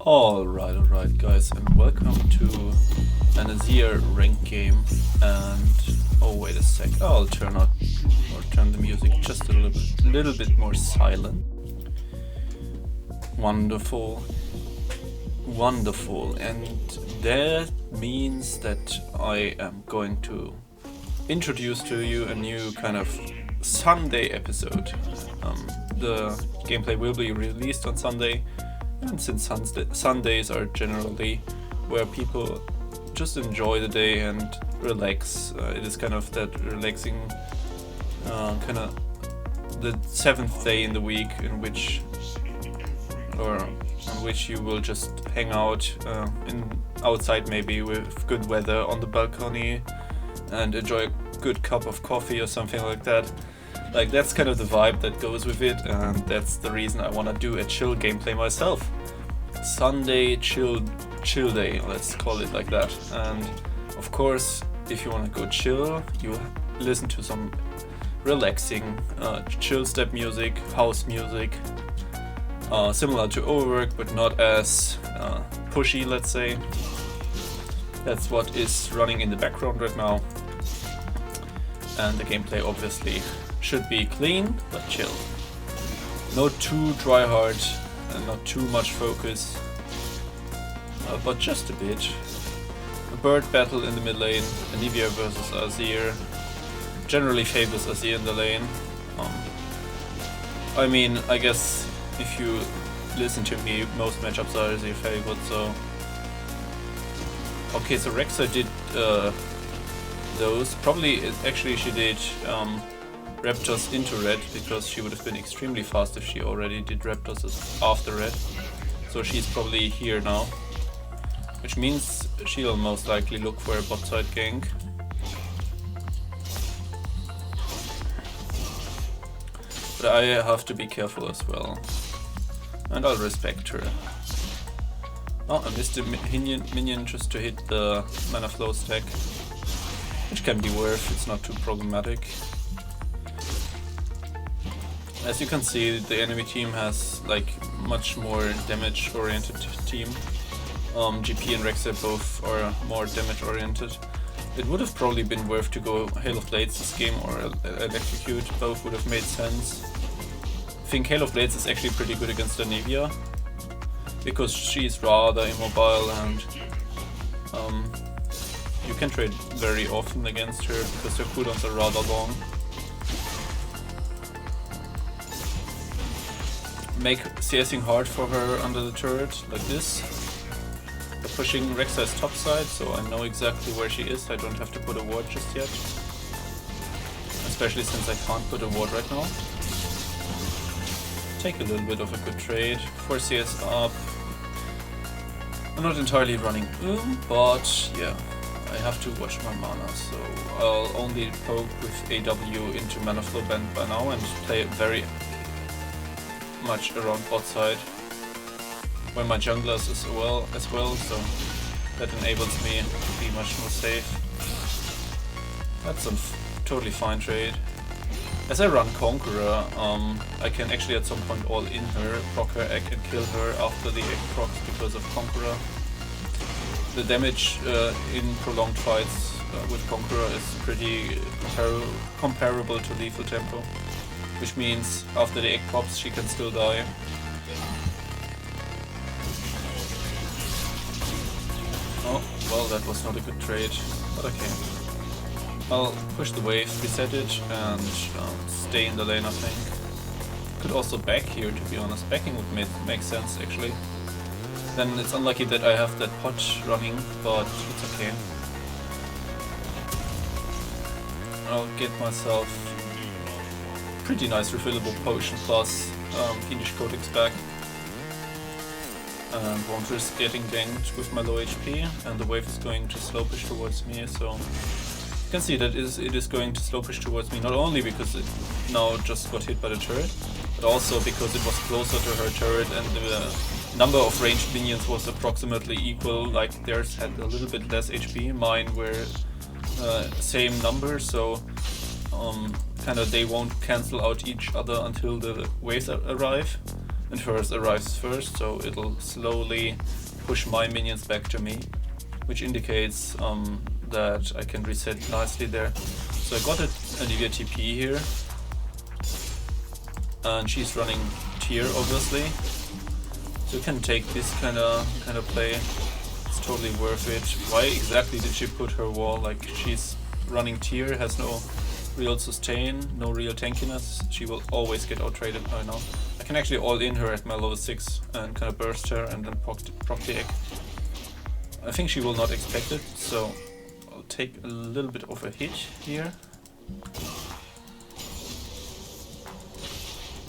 Alright guys, and welcome to an Azir rank game. And oh wait a sec, I'll turn the music just a little bit more silent. Wonderful, and that means that I am going to introduce to you a new kind of Sunday episode. The gameplay will be released on Sunday. And since Sundays are generally where people just enjoy the day and relax, it is kind of that relaxing, kind of the 7th day in the week in which you will just hang out outside, maybe with good weather on the balcony, and enjoy a good cup of coffee or something like that. Like, that's kind of the vibe that goes with it, and that's the reason I want to do a chill gameplay myself. Sunday chill day, let's call it like that. And of course, if you want to go chill, you listen to some relaxing chill step music, house music, similar to Overwork but not as pushy, let's say. That's what is running in the background right now. And the gameplay obviously should be clean but chill. Not too try hard and not too much focus, but just a bit. A bird battle in the mid lane, Anivia versus Azir. Generally favors Azir in the lane. I mean, I guess if you listen to me, most matchups are Azir favored, so... Okay, so Rexa did those. Actually she did Raptors into red, because she would have been extremely fast if she already did Raptors after red. So she's probably here now, which means she'll most likely look for a bot side gank. But I have to be careful as well, and I'll respect her. Oh, I missed a minion just to hit the mana flow stack, which can be worth, it's not too problematic. As you can see, the enemy team has like much more damage oriented team. GP and Rexa both are more damage oriented. It would have probably been worth to go Hail of Blades this game, or Electrocute, both would have made sense. I think Hail of Blades is actually pretty good against Anivia, because she's rather immobile and you can trade very often against her because her cooldowns are rather long. Make CSing hard for her under the turret, like this. Pushing Rek'Sai's top side, so I know exactly where she is. I don't have to put a ward just yet. Especially since I can't put a ward right now. Take a little bit of a good trade. 4 CS up. I'm not entirely running but yeah, I have to watch my mana, so I'll only poke with AW into mana flow band by now and play very much around bot side, where my junglers as well, so that enables me to be much more safe. That's a totally fine trade. As I run Conqueror, I can actually at some point all in her, proc her egg and kill her after the egg procs because of Conqueror. The damage in prolonged fights with Conqueror is pretty comparable to lethal tempo, which means after the egg pops she can still die. Oh, well, that was not a good trade, but okay. I'll push the wave, reset it, and stay in the lane, I think. Could also back here, to be honest. Backing would make sense, actually. Then it's unlucky that I have that pot running, but it's okay. I'll get myself pretty nice refillable potion plus Fiendish Codex back. And won't risk getting ganked with my low HP, and the wave is going to slow push towards me, so you can see that it is going to slow push towards me, not only because it now just got hit by the turret, but also because it was closer to her turret and the number of ranged minions was approximately equal. Like, theirs had a little bit less HP, mine were same number, so kind of they won't cancel out each other until the waves arrive. and hers arrives first, so it'll slowly push my minions back to me, which indicates that I can reset nicely there. So I got an Olivia TP here, and she's running tier obviously, so you can take this kind of play. It's totally worth it. Why exactly did she put her wall? Like, she's running tier, has no real sustain, no real tankiness. She will always get out traded by now. I can actually all in her at my level 6 and kind of burst her and then proc the egg. I think she will not expect it, so I'll take a little bit of a hit here.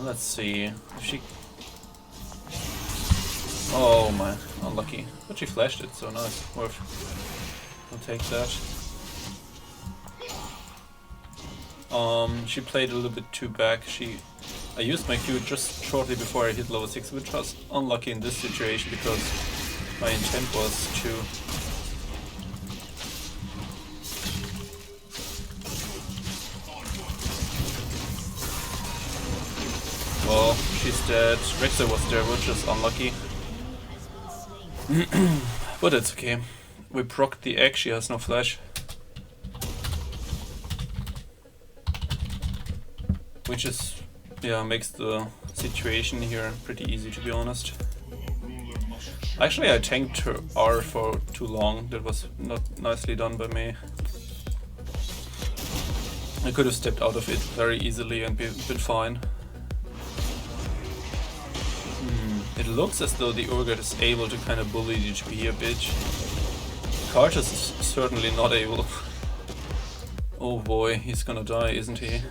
Let's see if she... Oh my, unlucky. But she flashed it, so nice, worth. I'll take that. She played a little bit too back. I used my Q just shortly before I hit level 6, which was unlucky in this situation because my intent was to... Well, she's dead. Rexer was there, which is unlucky. But it's okay. We procced the egg, she has no flash. Which is, yeah, makes the situation here pretty easy, to be honest. Actually, I tanked her R for too long. That was not nicely done by me. I could have stepped out of it very easily and been fine. It looks as though the Urgot is able to kind of bully the GP a bit. Kartus is certainly not able. Oh boy, he's gonna die, isn't he?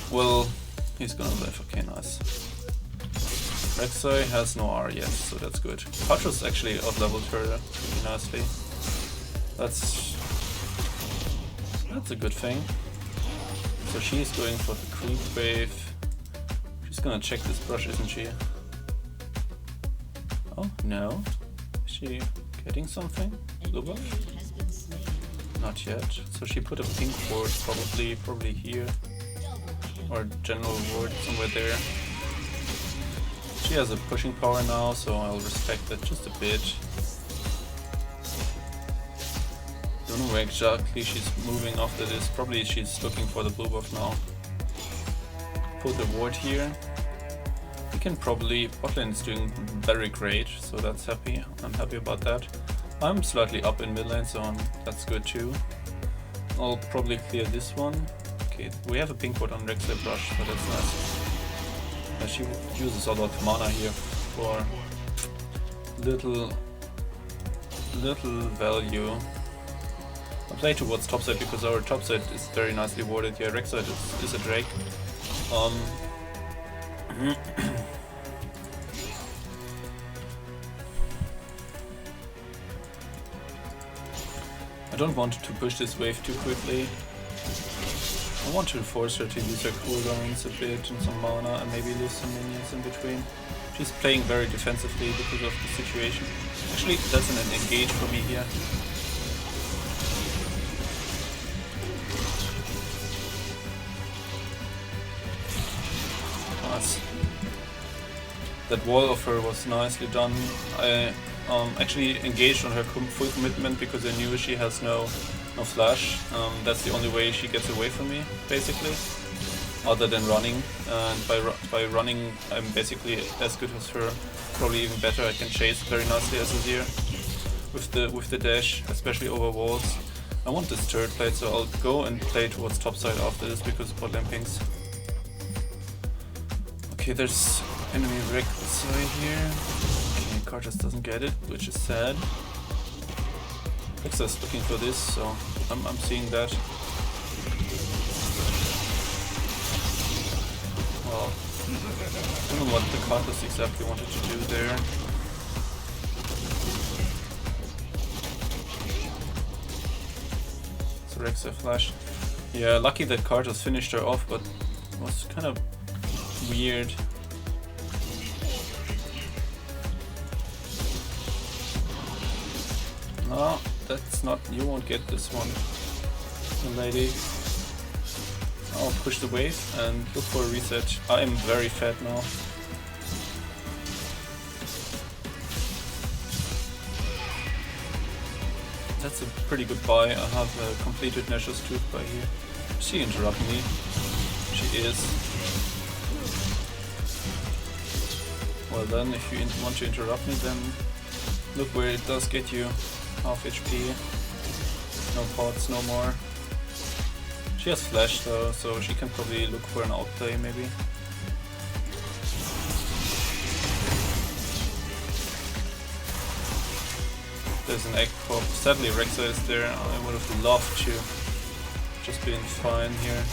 Well, he's gonna live. Okay, nice. Rek'Sai has no R yet, so that's good. Kartus actually out-leveled her pretty nicely. That's a good thing. So she's going for the creep wave. She's gonna check this brush, isn't she? Oh, no. Is she getting something? Blue buff? Not yet. So she put a pink ward probably here. Or general ward somewhere there. She has a pushing power now, so I'll respect that just a bit. Don't know where exactly she's moving after this. Probably she's looking for the blue buff now. Put the ward here. We can probably... Botlane is doing very great, so that's happy. I'm happy about that. I'm slightly up in mid lane, so that's good too. I'll probably clear this one. Okay, we have a pink ward on Rek'Sai brush, so that's nice. She uses a lot of mana here for little value. I play towards topside because our topside is very nicely warded. Yeah, Rek'Sai is a Drake. I don't want to push this wave too quickly. I want to force her to use her cooldowns a bit and some mana and maybe lose some minions in between. She's playing very defensively because of the situation. Actually, that's an engage for me here. Nice. That wall of her was nicely done. I actually engaged on her full commitment because I knew she has no flash. That's the only way she gets away from me, basically, other than running. And by running, I'm basically as good as her, probably even better. I can chase very nicely as Azir with the dash, especially over walls. I want this turret plate, so I'll go and play towards topside after this because of botlane pings. Okay, there's enemy Rek'Sai here. Okay, Kartus doesn't get it, which is sad. Rek'Sai is looking for this, so I'm seeing that. Well, I don't know what the Kartus exactly wanted to do there. So Rek'Sai flash. Yeah, lucky that Kartus finished her off, but it was kind of weird. No, that's not... You won't get this one, lady. I'll push the wave and look for a reset. I am very fat now. That's a pretty good buy. I have completed Nashor's Tooth by here. She interrupted me. She is. Well then, if you want to interrupt me, then look where it does get you. Half HP. No pots, no more. She has flash though, so she can probably look for an outplay maybe. There's an egg pop. Sadly Rexa is there. I would have loved to just been fine here.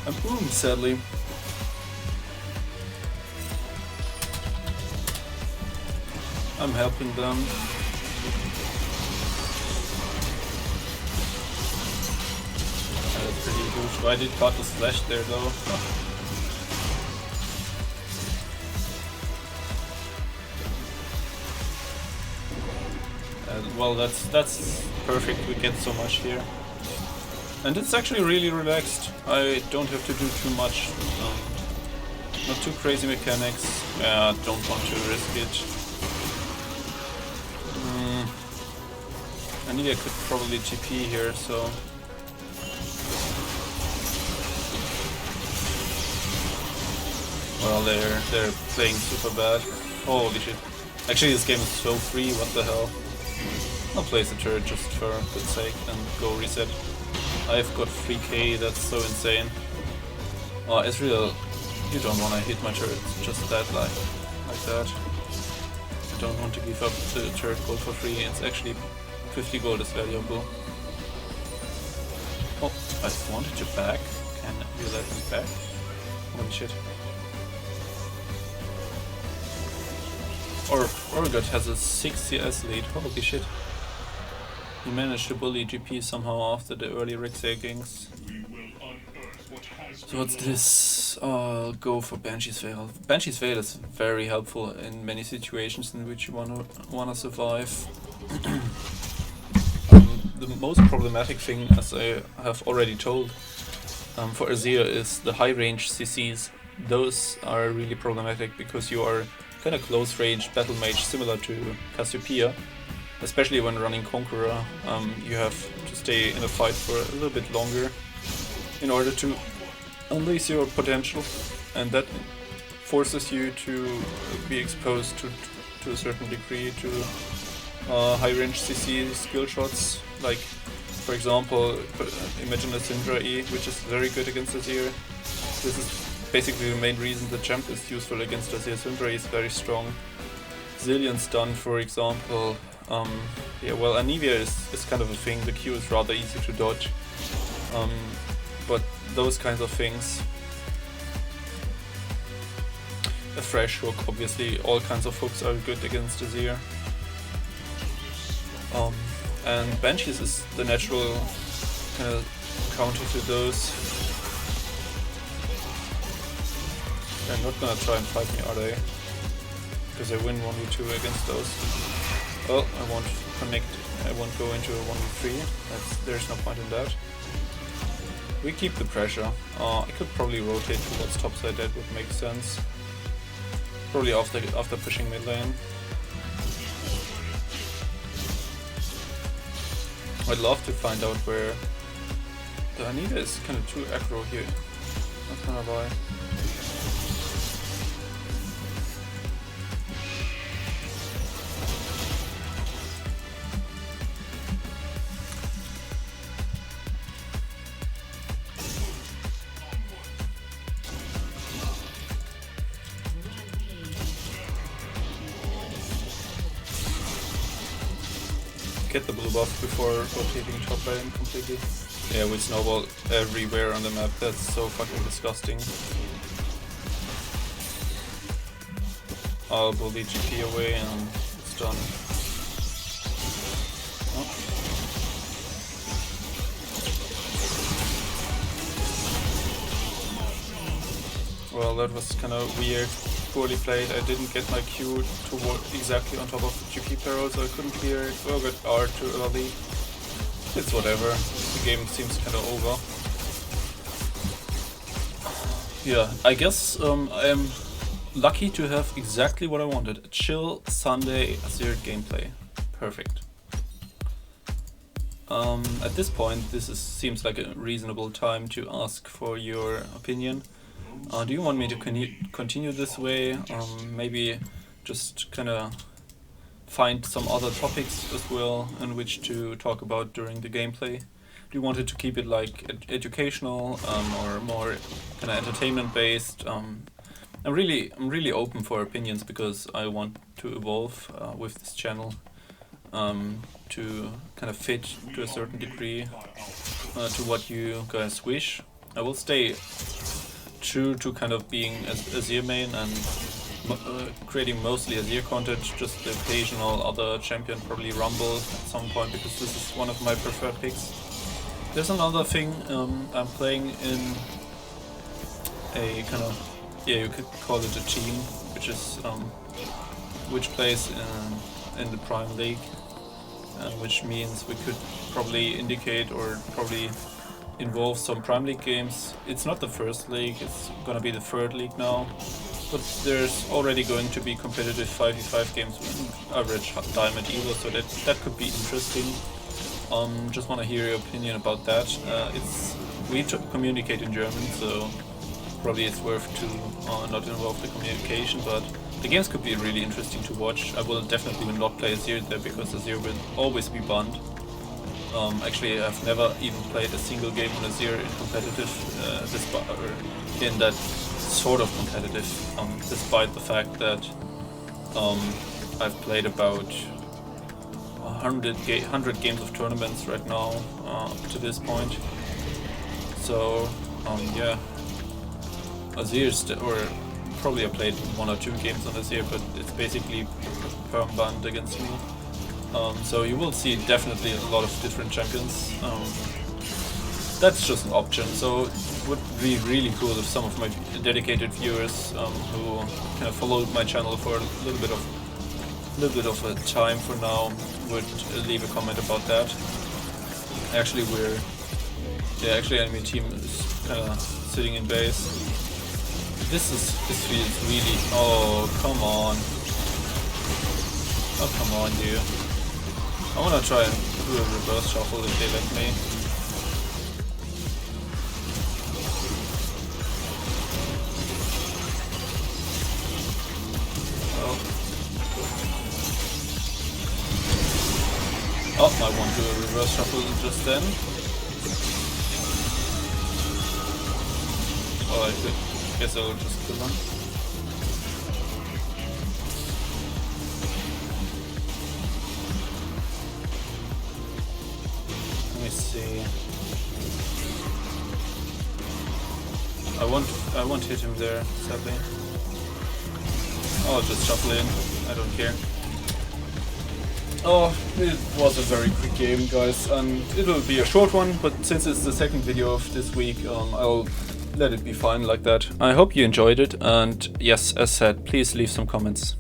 And boom, sadly. I'm helping them. That's pretty huge. Why did got the slash there though? Well, that's perfect. We get so much here, and it's actually really relaxed. I don't have to do too much. Not too crazy mechanics. Yeah, don't want to risk it. I knew I could probably TP here, so. Well, they're playing super bad. Holy shit! Actually, this game is so free. What the hell? I'll place the turret just for good sake and go reset. I've got 3k. That's so insane. Oh, Ezreal, you don't want to hit my turret just that like that. I don't want to give up the turret gold for free. It's actually 50 gold is valuable. Oh, I wanted to back. Can you let me back? Holy shit. Orgot has a 6 CS lead. Holy shit. He managed to bully GP somehow after the early Rexia ganks. So what's this? I'll go for Banshee's Veil. Banshee's Veil is very helpful in many situations in which you wanna survive. The most problematic thing, as I have already told, for Azir is the high range CCs. Those are really problematic because you are kind of close range battle mage similar to Cassiopeia. Especially when running Conqueror, you have to stay in a fight for a little bit longer in order to unleash your potential, and that forces you to be exposed to a certain degree to high range CC skill shots. Like, for example, imagine a Syndra E, which is very good against Azir. This is basically the main reason the champ is useful against Azir. Syndra E is very strong. Zillion stun, for example. Yeah, well, Anivia is kind of a thing. The Q is rather easy to dodge. But those kinds of things. A fresh hook, obviously, all kinds of hooks are good against Azir. And Banshees is the natural kind of counter to those. They're not gonna try and fight me, are they? Because I win 1v2 against those. Well, I won't connect, I won't go into a 1v3, there's no point in that. We keep the pressure. I could probably rotate towards topside, that would make sense. Probably after pushing mid lane. I'd love to find out where the Anita is kind of too aggro here, not gonna lie. Get the blue buff before rotating top lane completely. Yeah, we snowball everywhere on the map, that's so fucking disgusting. I'll bully GP away and it's done. Oh. Well, that was kind of weird. Poorly played. I didn't get my Q toward exactly on top of the GP peril, so I couldn't clear it. Oh, got R too early. It's whatever. The game seems kind of over. yeah, I guess I am lucky to have exactly what I wanted. A chill Sunday Azir gameplay. Perfect. At this point, seems like a reasonable time to ask for your opinion. Do you want me to continue this way? Maybe just kind of find some other topics as well in which to talk about during the gameplay? Do you want it to keep it like educational or more kind of entertainment based? I'm really open for opinions because I want to evolve with this channel to kind of fit to a certain degree to what you guys wish. I will stay true to kind of being Azir main and creating mostly Azir content, just the occasional other champion, probably Rumble at some point, because this is one of my preferred picks. There's another thing, I'm playing in a kind of, yeah, you could call it a team, which plays in the Prime League, which means we could probably indicate or probably involve some Prime League games. It's not the first league, it's gonna be the third league now, but there's already going to be competitive 5v5 games with average diamond EUL, so that could be interesting. Just want to hear your opinion about that. We communicate in German, so probably it's worth to not involve the communication, but the games could be really interesting to watch. I will definitely not play Azir there because Azir will always be banned. Actually, I've never even played a single game on Azir in competitive, in that sort of competitive, despite the fact that I've played about 100 games of tournaments right now up to this point. So yeah, Azir or probably I played 1 or 2 games on Azir, but it's basically perm banned against me. So you will see definitely a lot of different champions. That's just an option. So it would be really cool if some of my dedicated viewers who kind of followed my channel for a little bit of a time for now would leave a comment about that. Actually, enemy team is kind of sitting in base. This feels really. Oh, come on! Oh, come on, dude! I wanna try and do a reverse shuffle if they let me. Oh, I won't do a reverse shuffle just then. Oh, I guess I'll just kill them. Let me see. I won't hit him there, sadly. I'll just shuffle in. I don't care. Oh, it was a very quick game, guys, and it'll be a short one, but since it's the second video of this week, I'll let it be fine like that. I hope you enjoyed it, and yes, as said, please leave some comments.